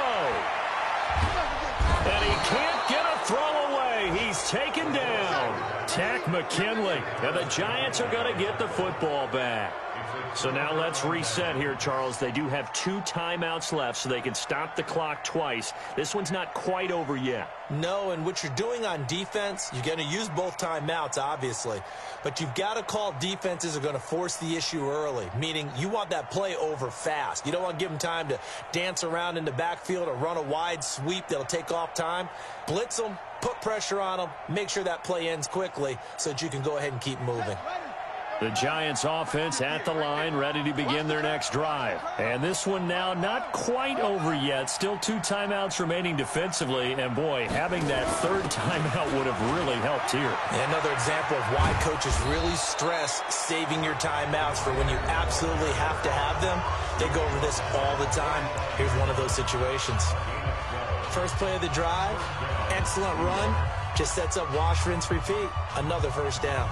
[SPEAKER 1] And he can't get a throw away. He's taken down. Takk McKinley. And the Giants are going to get the football back. So now let's reset here, Charles. They do have 2 timeouts left, so they can stop the clock twice. This one's not quite over yet.
[SPEAKER 2] No, and what you're doing on defense, you're going to use both timeouts, obviously. But you've got to call defenses are going to force the issue early, meaning you want that play over fast. You don't want to give them time to dance around in the backfield or run a wide sweep that'll take off time. Blitz them, put pressure on them, make sure that play ends quickly so that you can go ahead and keep moving.
[SPEAKER 1] The Giants offense at the line, ready to begin their next drive. And this one now not quite over yet. Still 2 timeouts remaining defensively. And, boy, having that 3rd timeout would have really helped here.
[SPEAKER 2] And another example of why coaches really stress saving your timeouts for when you absolutely have to have them. They go over this all the time. Here's one of those situations. First play of the drive, excellent run. Just sets up wash, rinse, repeat. Another 1st down.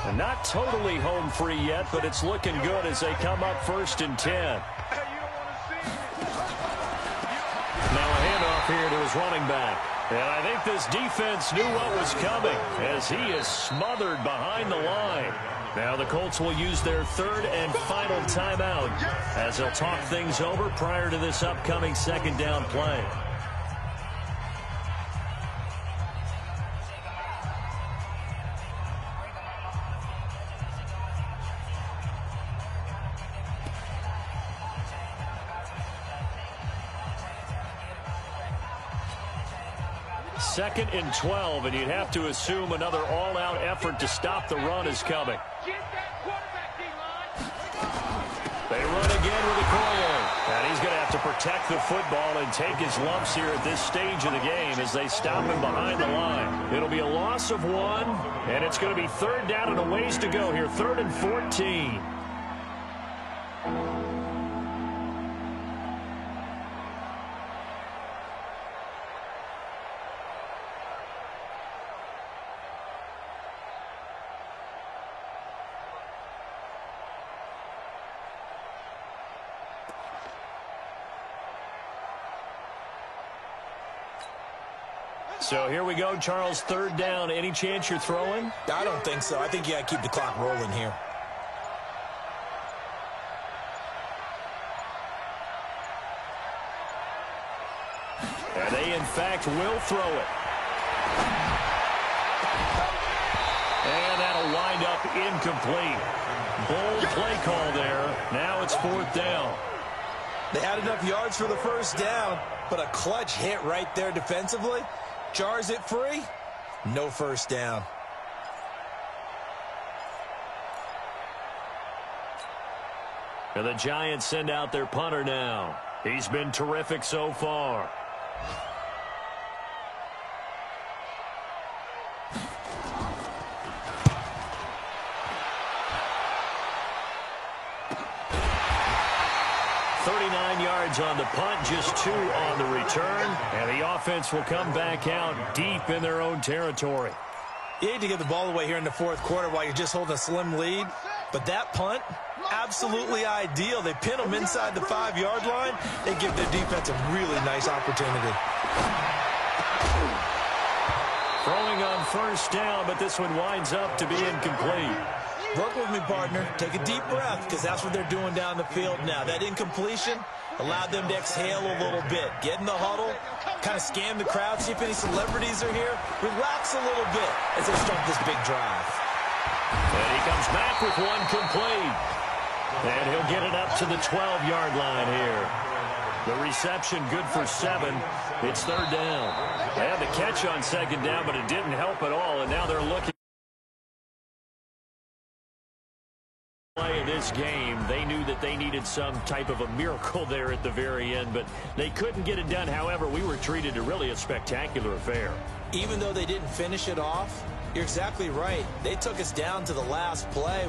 [SPEAKER 1] And not totally home free yet, but it's looking good as they come up 1st and 10. Now a handoff here to his running back. And I think this defense knew what was coming as he is smothered behind the line. Now the Colts will use their 3rd and final timeout as they'll talk things over prior to this upcoming 2nd down play. Second and 12, and you'd have to assume another all-out effort to stop the run is coming. They run again with Okoye, and he's going to have to protect the football and take his lumps here at this stage of the game as they stop him behind the line. It'll be a loss of 1, and it's going to be 3rd down and a ways to go here, 3rd and 14. So here we go, Charles, 3rd down. Any chance you're throwing?
[SPEAKER 2] I don't think so. I think you got to keep the clock rolling here.
[SPEAKER 1] And they, in fact, will throw it. And that'll wind up incomplete. Bold play call there. Now it's 4th down.
[SPEAKER 2] They had enough yards for the 1st down, but a clutch hit right there defensively. Jars it free. No 1st down.
[SPEAKER 1] And the Giants send out their punter now. He's been terrific so far. On the punt, just 2 on the return, and the offense will come back out deep in their own territory.
[SPEAKER 2] You hate to get the ball away here in the 4th quarter while you're just holding a slim lead, but that punt, absolutely ideal. They pin them inside the 5-yard line. They give their defense a really nice opportunity.
[SPEAKER 1] Throwing on 1st down, but this one winds up to be incomplete.
[SPEAKER 2] Work with me, partner. Take a deep breath, because that's what they're doing down the field now. That incompletion allowed them to exhale a little bit. Get in the huddle, kind of scan the crowd, see if any celebrities are here. Relax a little bit as they start this big drive.
[SPEAKER 1] And he comes back with one complete. And he'll get it up to the 12-yard line here. The reception good for 7. It's 3rd down. They had the catch on 2nd down, but it didn't help at all, and now they're looking. Play of this game, they knew that they needed some type of a miracle there at the very end, but they couldn't get it done. However, we were treated to really a spectacular affair.
[SPEAKER 2] Even though they didn't finish it off, you're exactly right. They took us down to the last play.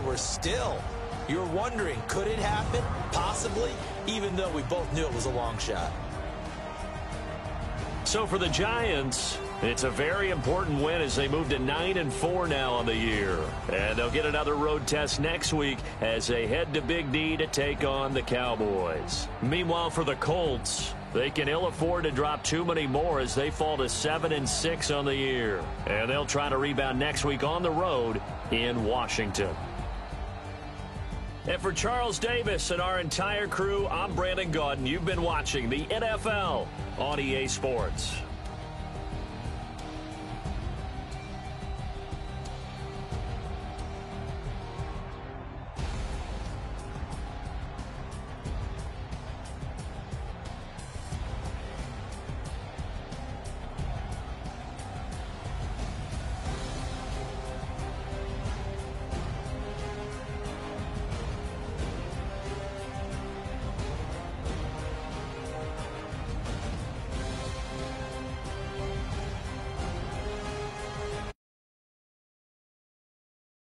[SPEAKER 2] You're wondering, could it happen? Possibly, even though we both knew it was a long shot.
[SPEAKER 1] So for the Giants, it's a very important win as they move to 9-4 now on the year. And they'll get another road test next week as they head to Big D to take on the Cowboys. Meanwhile, for the Colts, they can ill afford to drop too many more as they fall to 7-6 on the year. And they'll try to rebound next week on the road in Washington. And for Charles Davis and our entire crew, I'm Brandon Gaudin. You've been watching the NFL on EA Sports.